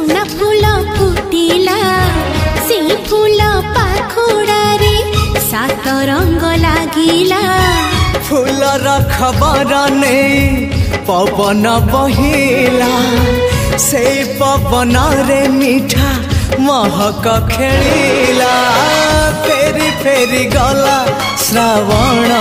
सुना फूल फुटिला से फूल पाखुड़ारे सात रंग लागिला फूलर खबर नहीं पवन बहिला से पवन रे मीठा महक खेलिला फेरी फेरी गला श्रावण